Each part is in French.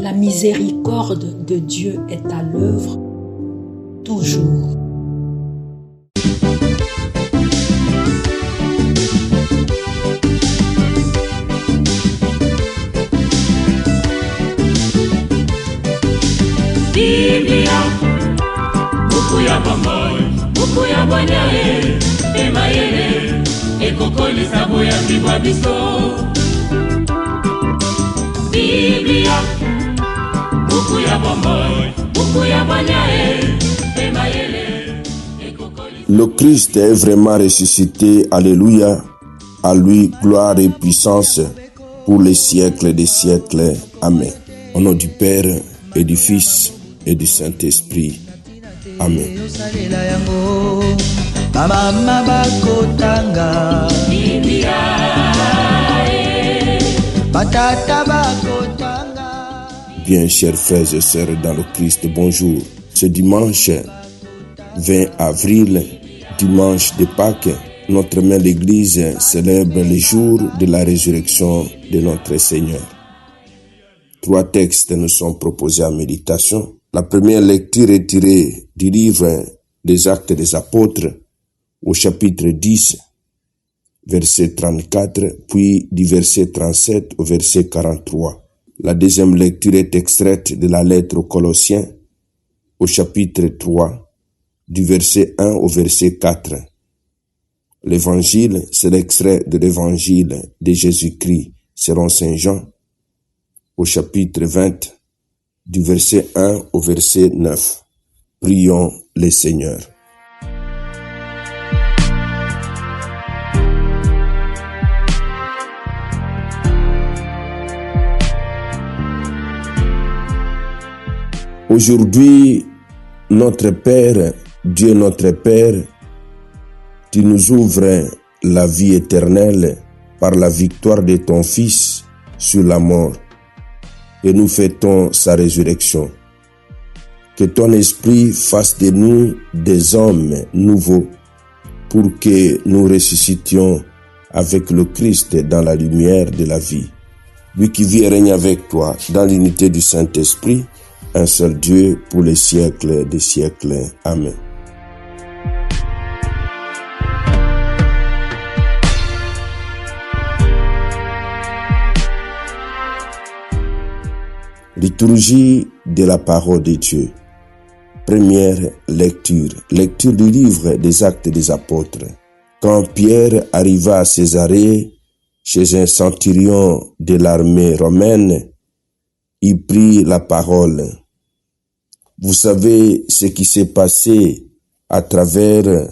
La miséricorde de Dieu est à l'œuvre toujours. Biblia, buku ya bomoi, buku ya bwanyae, emayele, ekokolisa boya bibwa biso. Biblia, buku ya bomoi, buku ya bwanyae, emayele, ekokolisa. Le Christ est vraiment ressuscité, alléluia, à lui gloire et puissance pour les siècles des siècles, amen. Au nom du Père et du Fils et du Saint-Esprit. Amen. Bien, chers frères et sœurs dans le Christ, bonjour. Ce dimanche 20 avril, dimanche de Pâques, notre mère l'Église célèbre le jour de la résurrection de notre Seigneur. 3 textes nous sont proposés en méditation. La première lecture est tirée du livre des Actes des Apôtres au chapitre 10, verset 34, puis du verset 37 au verset 43. La deuxième lecture est extraite de la lettre aux Colossiens au chapitre 3, du verset 1 au verset 4. L'évangile, c'est l'extrait de l'évangile de Jésus-Christ selon Saint Jean au chapitre 20, du verset 1 au verset 9. Prions le Seigneur. Aujourd'hui, notre Père, Dieu notre Père, tu nous ouvres la vie éternelle par la victoire de ton Fils sur la mort. Et nous fêtons sa résurrection. Que ton esprit fasse de nous des hommes nouveaux pour que nous ressuscitions avec le Christ dans la lumière de la vie. Lui qui vit et règne avec toi dans l'unité du Saint-Esprit, un seul Dieu pour les siècles des siècles. Amen. Liturgie de la parole de Dieu. Première lecture. Lecture du livre des Actes des Apôtres. Quand Pierre arriva à Césarée, chez un centurion de l'armée romaine, il prit la parole. Vous savez ce qui s'est passé à travers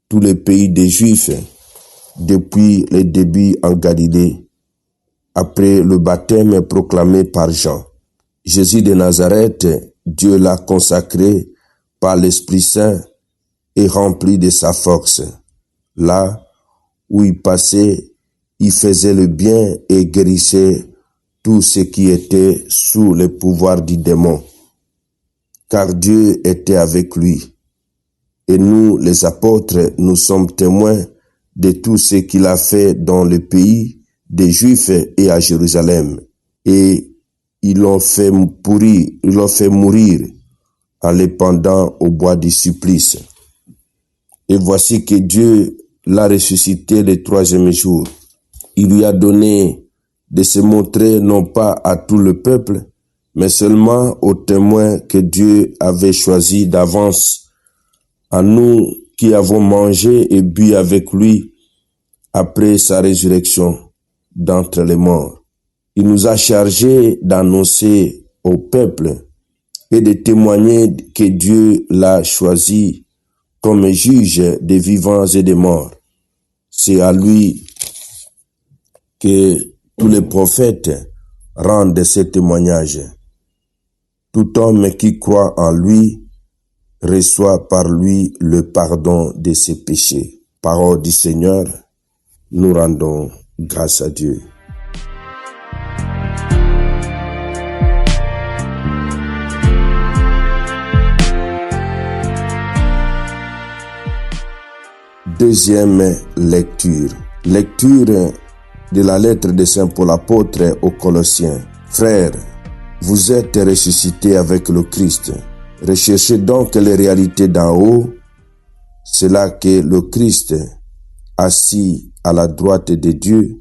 tous les pays des Juifs depuis les débuts en Galilée. Après le baptême proclamé par Jean, Jésus de Nazareth, Dieu l'a consacré par l'Esprit Saint et rempli de sa force. Là où il passait, il faisait le bien et guérissait tous ceux qui étaient sous le pouvoir du démon. Car Dieu était avec lui. Et nous, les apôtres, nous sommes témoins de tout ce qu'il a fait dans le pays des Juifs et à Jérusalem, et ils l'ont fait mourir en les pendant au bois du supplice. Et voici que Dieu l'a ressuscité le 3e jour. Il lui a donné de se montrer non pas à tout le peuple, mais seulement aux témoins que Dieu avait choisis d'avance, à nous qui avons mangé et bu avec lui après sa résurrection d'entre les morts. Il nous a chargés d'annoncer au peuple et de témoigner que Dieu l'a choisi comme juge des vivants et des morts. C'est à lui que tous les prophètes rendent ce témoignage. Tout homme qui croit en lui reçoit par lui le pardon de ses péchés. Parole du Seigneur, nous rendons grâce à Dieu. Deuxième lecture. Lecture de la lettre de Saint Paul apôtre aux Colossiens. Frères, vous êtes ressuscité avec le Christ. Recherchez donc les réalités d'en haut. C'est là que le Christ, assis à la droite de Dieu,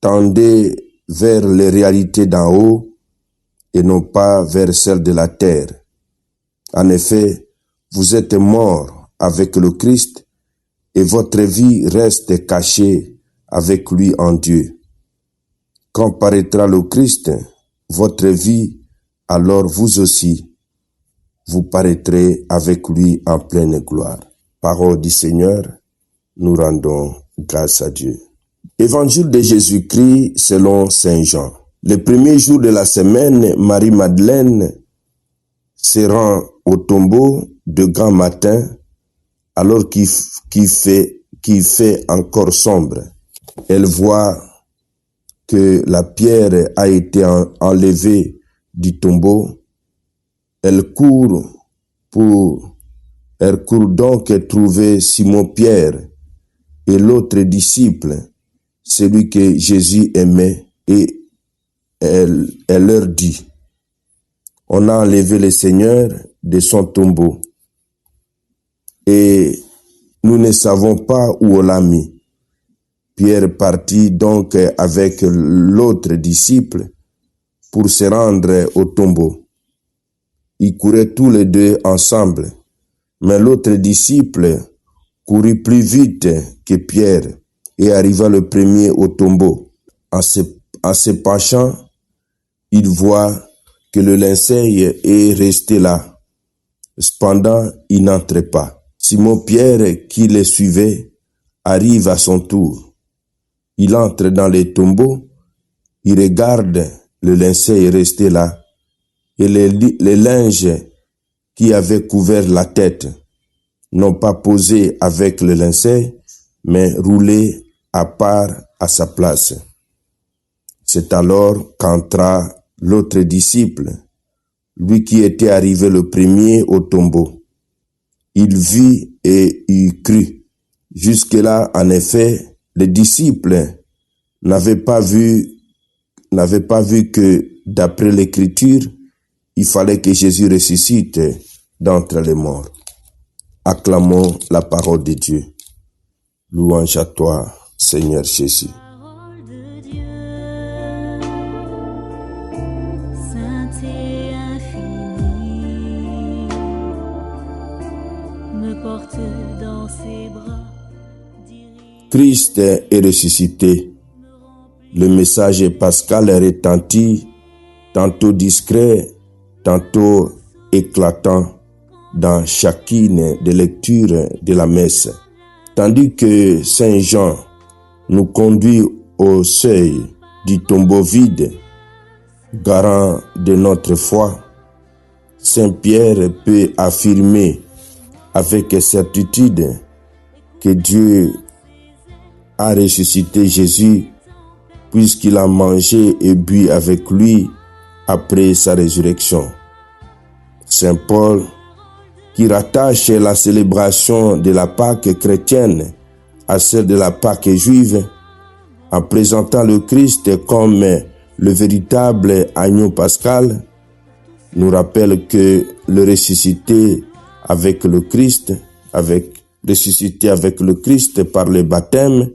tendez vers les réalités d'en haut et non pas vers celles de la terre. En effet, vous êtes morts avec le Christ et votre vie reste cachée avec lui en Dieu. Quand paraîtra le Christ, votre vie, alors vous aussi, vous paraîtrez avec lui en pleine gloire. Parole du Seigneur, nous rendons grâce à Dieu. Évangile de Jésus-Christ selon Saint Jean. Le premier jour de la semaine, Marie-Madeleine se rend au tombeau de grand matin, alors qu'il fait encore sombre. Elle voit que la pierre a été enlevée du tombeau. Elle court donc trouver Simon-Pierre et l'autre disciple, celui que Jésus aimait, et elle leur dit: on a enlevé le Seigneur de son tombeau et nous ne savons pas où on l'a mis. Pierre partit donc avec l'autre disciple pour se rendre au tombeau. Ils couraient tous les deux ensemble, mais l'autre disciple courut plus vite que Pierre et arriva le premier au tombeau. En se penchant, il voit que le linceul est resté là. Cependant, il n'entrait pas. Simon-Pierre, qui le suivait, arrive à son tour. Il entre dans le tombeau, il regarde, le linceul resté là, et les linges qui avaient couvert la tête n'ont pas posé avec le linceul, mais roulé à part à sa place. C'est alors qu'entra l'autre disciple, lui qui était arrivé le premier au tombeau. Il vit et y crut. Jusque-là, en effet, les disciples n'avaient pas vu que, d'après l'Écriture, il fallait que Jésus ressuscite d'entre les morts. Acclamons la parole de Dieu. Louange à toi, Seigneur Jésus. Parole de Dieu, sainte et infinie, me porte dans ses bras, dirige. Christ est ressuscité. Le message pascal retentit, tantôt discret, tantôt éclatant dans chacune des lectures de la messe. Tandis que Saint Jean nous conduit au seuil du tombeau vide, garant de notre foi, Saint Pierre peut affirmer avec certitude que Dieu a ressuscité Jésus puisqu'il a mangé et bu avec lui après sa résurrection. Saint Paul, qui rattache la célébration de la Pâque chrétienne à celle de la Pâque juive, en présentant le Christ comme le véritable agneau pascal, nous rappelle que le ressuscité avec le Christ par le baptême,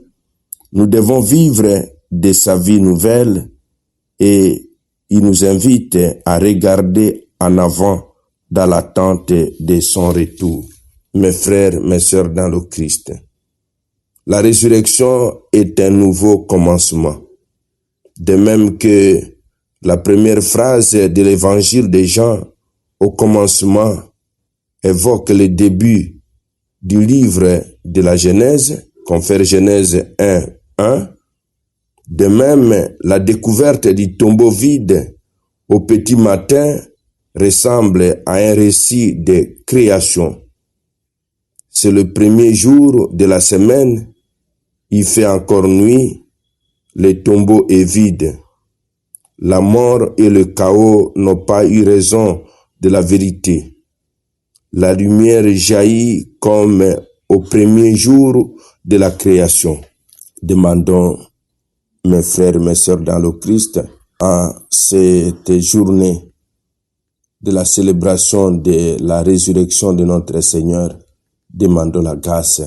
nous devons vivre de sa vie nouvelle et il nous invite à regarder en avant dans l'attente de son retour. Mes frères, mes sœurs dans le Christ, la résurrection est un nouveau commencement. De même que la première phrase de l'évangile de Jean, au commencement, évoque le début du livre de la Genèse, confère Genèse 1:1. De même, la découverte du tombeau vide au petit matin ressemble à un récit de création. C'est le premier jour de la semaine, il fait encore nuit, le tombeau est vide. La mort et le chaos n'ont pas eu raison de la vérité. La lumière jaillit comme au premier jour de la création. Demandons, mes frères, mes sœurs dans le Christ, En cette journée de la célébration de la résurrection de notre Seigneur, demandons la grâce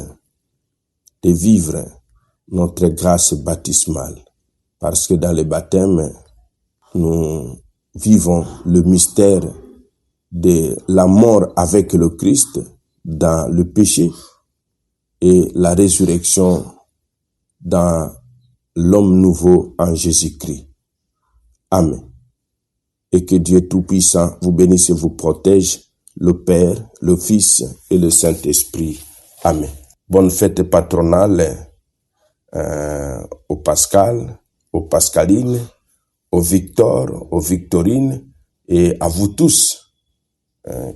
de vivre notre grâce baptismale. Parce que dans le baptême, nous vivons le mystère de la mort avec le Christ dans le péché et la résurrection dans l'homme nouveau en Jésus-Christ. Amen. Et que Dieu Tout-Puissant vous bénisse et vous protège, le Père, le Fils et le Saint-Esprit. Amen. Bonne fête patronale au Pascal, aux Pascalines, aux Victor, aux Victorines et à vous tous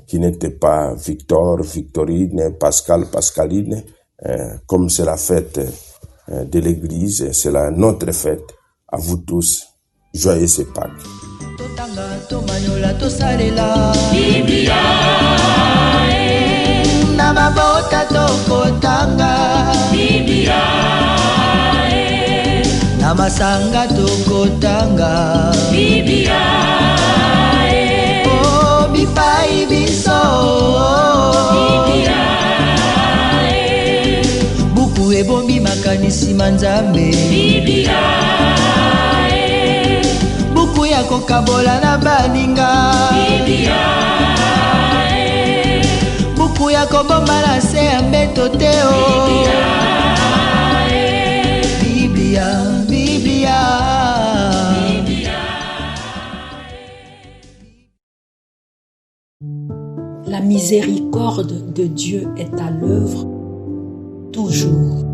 qui n'étaient pas Victor, Victorine, Pascal, Pascaline, comme c'est la fête de l'Église, c'est notre fête. À vous tous, joyeuses Pâques. Biblia na mabota tokotanga Biblia na masanga tokotanga Biblia oh bipai biso Biblia buku ebombi makanisi manzambe Biblia buku ya kokabola na baninga Biblia buku ya kobomba na se ya mbeto te o Biblia, Biblia. La miséricorde de Dieu est à l'œuvre toujours.